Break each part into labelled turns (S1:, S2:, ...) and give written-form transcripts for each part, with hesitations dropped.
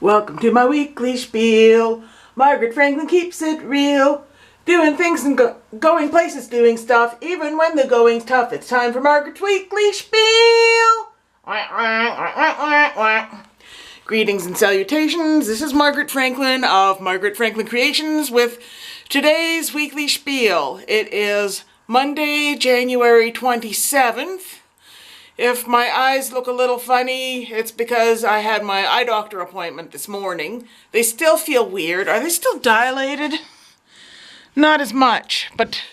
S1: Welcome to my weekly spiel. Margaret Franklin keeps it real. Doing things and going places, doing stuff, even when the going's tough. It's time for Margaret's weekly spiel. Greetings and salutations. This is Margaret Franklin of Margaret Franklin Creations with today's weekly spiel. It is Monday, January 27th. If my eyes look a little funny, it's because I had my eye doctor appointment this morning. They still feel weird. Are they still dilated? Not as much, but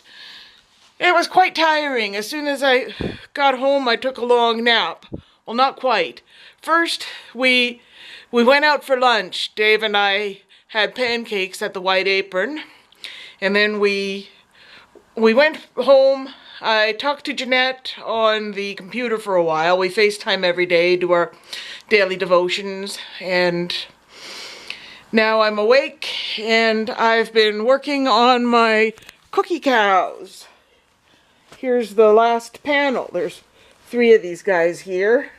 S1: it was quite tiring. As soon as I got home, I took a long nap. Well, not quite. First, we went out for lunch. Dave and I had pancakes at the White Apron. And then we went home. I talked to Jeanette on the computer for a while. We FaceTime every day, do our daily devotions, and now I'm awake and I've been working on my cookie cows. Here's the last panel. There's 3 of these guys here,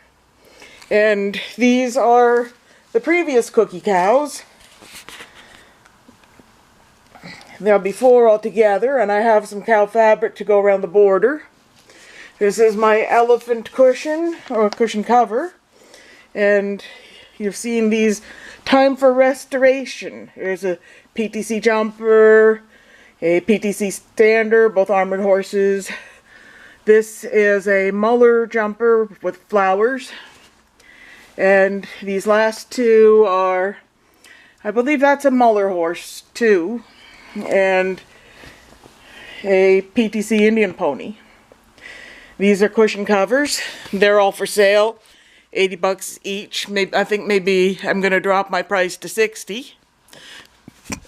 S1: and these are the previous cookie cows. There'll be 4 altogether, and I have some cow fabric to go around the border. This is my elephant cushion, or cushion cover, and you've seen these time for restoration. There's a PTC jumper, a PTC stander, both armored horses. This is a Muller jumper with flowers, and these last 2 are, I believe that's a Muller horse too, and a PTC Indian pony. These are cushion covers. They're all for sale, 80 bucks each. I think maybe I'm going to drop my price to 60.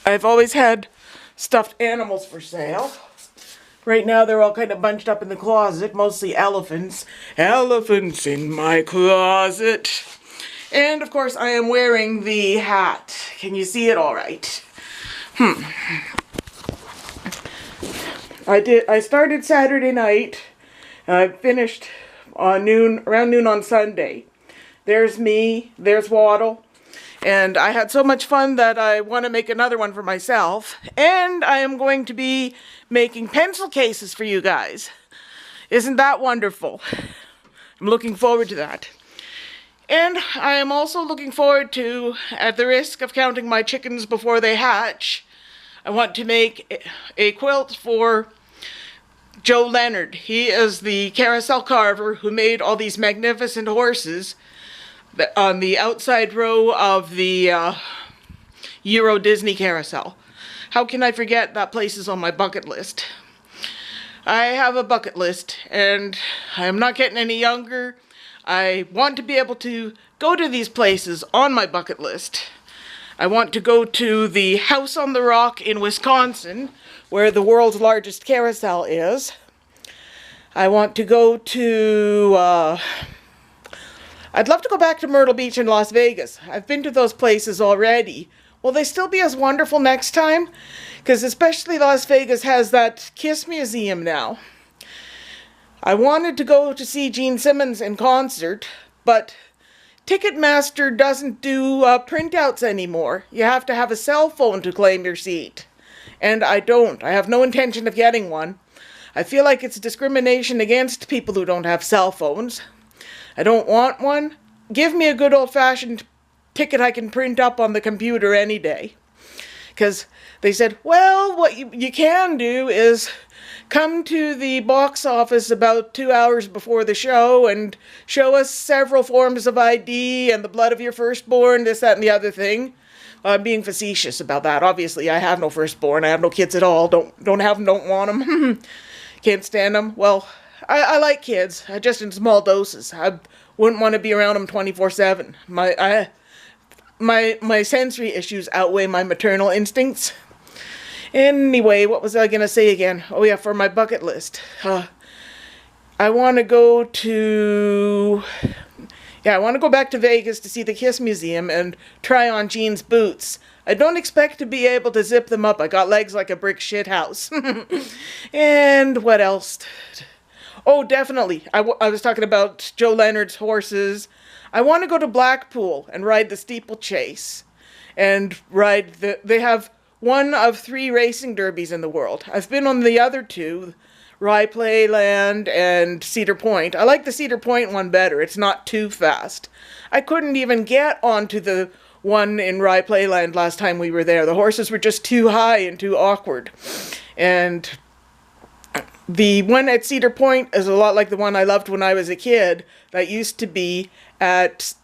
S1: I've always had stuffed animals for sale. Right now they're all kind of bunched up in the closet, mostly elephants. Elephants in my closet. And of course I am wearing the hat. Can you see it all right? I started Saturday night. I finished around noon on Sunday. There's me, there's Waddle, and I had so much fun that I want to make another one for myself. And I am going to be making pencil cases for you guys. Isn't that wonderful? I'm looking forward to that. And I am also looking forward to, at the risk of counting my chickens before they hatch, I want to make a quilt for Joe Leonard. He is the carousel carver who made all these magnificent horses on the outside row of the Euro Disney carousel. How can I forget that place is on my bucket list? I have a bucket list, and I am not getting any younger. I want to be able to go to these places on my bucket list. I want to go to the House on the Rock in Wisconsin, where the world's largest carousel is. I want to go to, I'd love to go back to Myrtle Beach in Las Vegas. I've been to those places already. Will they still be as wonderful next time? Because especially Las Vegas has that Kiss Museum now. I wanted to go to see Gene Simmons in concert, but Ticketmaster doesn't do printouts anymore. You have to have a cell phone to claim your seat. And I don't. I have no intention of getting one. I feel like it's discrimination against people who don't have cell phones. I don't want one. Give me a good old-fashioned ticket I can print up on the computer any day. Because they said, well, what you can do is come to the box office about 2 hours before the show and show us several forms of ID and the blood of your firstborn, this, that, and the other thing. I'm being facetious about that. Obviously, I have no firstborn. I have no kids at all. Don't have them, don't want them. Can't stand them. Well, I like kids, just in small doses. I wouldn't want to be around them 24/7. My sensory issues outweigh my maternal instincts. Anyway, what was I going to say again? Oh yeah, for my bucket list. I want to go back to Vegas to see the Kiss Museum and try on Gene's boots. I don't expect to be able to zip them up. I got legs like a brick shit house. And what else? Oh, definitely. I was talking about Joe Leonard's horses. I want to go to Blackpool and ride the steeplechase. And they have one of 3 racing derbies in the world. I've been on the other 2, Rye Playland and Cedar Point. I like the Cedar Point one better. It's not too fast. I couldn't even get onto the one in Rye Playland last time we were there. The horses were just too high and too awkward. And the one at Cedar Point is a lot like the one I loved when I was a kid. That used to be at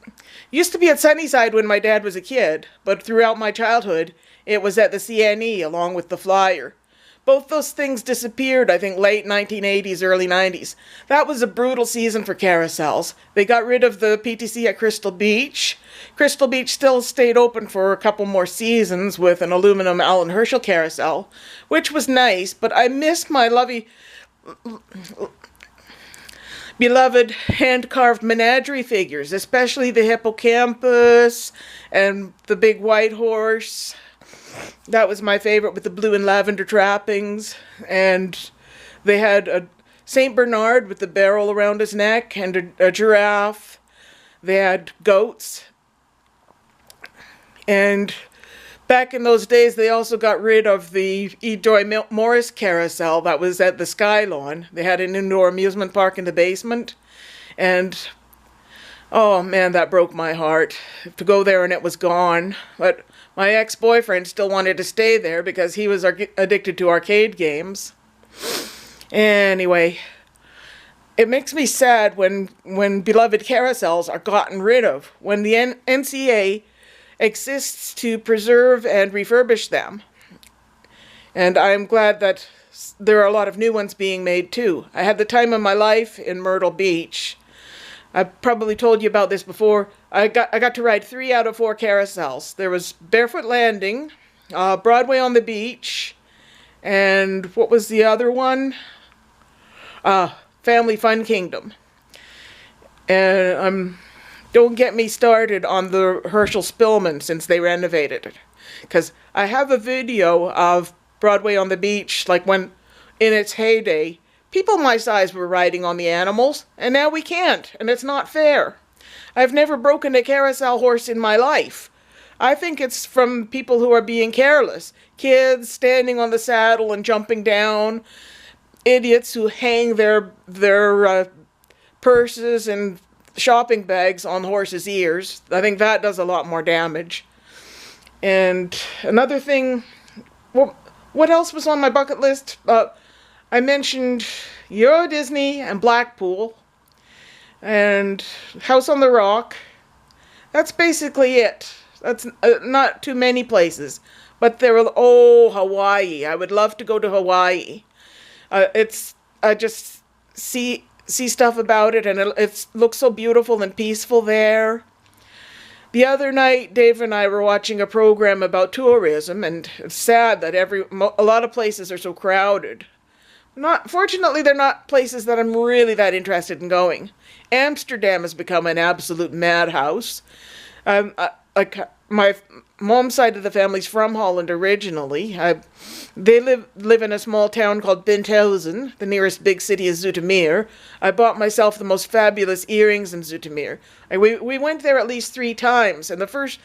S1: Sunnyside when my dad was a kid, but throughout my childhood, it was at the CNE along with the Flyer. Both those things disappeared, I think, late 1980s, early 90s. That was a brutal season for carousels. They got rid of the PTC at Crystal Beach. Crystal Beach still stayed open for a couple more seasons with an aluminum Alan Herschel carousel, which was nice, but I miss my beloved hand-carved menagerie figures, especially the hippocampus and the big white horse. That was my favorite, with the blue and lavender trappings. And they had a St. Bernard with the barrel around his neck and a giraffe. They had goats. And back in those days, they also got rid of the E. Joy Morris carousel that was at the Skylawn. They had an indoor amusement park in the basement. And, oh man, that broke my heart to go there and it was gone. But my ex-boyfriend still wanted to stay there because he was addicted to arcade games. Anyway, it makes me sad when beloved carousels are gotten rid of, when the NCA exists to preserve and refurbish them. And I'm glad that there are a lot of new ones being made too. I had the time of my life in Myrtle Beach. I probably told you about this before. I got to ride 3 out of 4 carousels. There was Barefoot Landing, Broadway on the Beach, and what was the other one? Family Fun Kingdom. And don't get me started on the Herschel Spillman since they renovated it. Because I have a video of Broadway on the Beach, like when, in its heyday, people my size were riding on the animals, and now we can't, and it's not fair. I've never broken a carousel horse in my life. I think it's from people who are being careless. Kids standing on the saddle and jumping down. Idiots who hang their purses and shopping bags on horses' ears. I think that does a lot more damage. And another thing, well, what else was on my bucket list? I mentioned Euro Disney and Blackpool and House on the Rock. That's basically it. That's not too many places. But there were, Hawaii. I would love to go to Hawaii. I just see stuff about it, and it looks so beautiful and peaceful there. The other night, Dave and I were watching a program about tourism, and it's sad that a lot of places are so crowded. Fortunately, they're not places that I'm really that interested in going. Amsterdam has become an absolute madhouse. My mom's side of the family's from Holland originally. They live in a small town called Benthuizen. The nearest big city is Zoetermeer. I bought myself the most fabulous earrings in Zoetermeer. We went there at least 3 times, and the first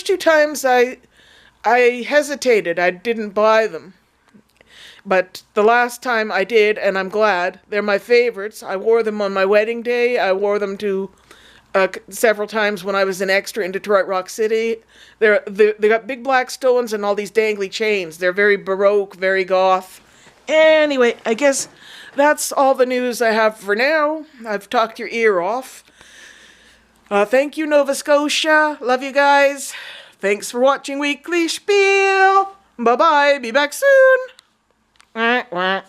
S1: 2 times I hesitated. I didn't buy them. But the last time I did, and I'm glad. They're my favorites. I wore them on my wedding day. I wore them to several times when I was an extra in Detroit Rock City. They got big black stones and all these dangly chains. They're very Baroque, very goth. Anyway, I guess that's all the news I have for now. I've talked your ear off. Thank you, Nova Scotia. Love you guys. Thanks for watching Weekly Schpiel. Bye-bye. Be back soon. Wah, wah.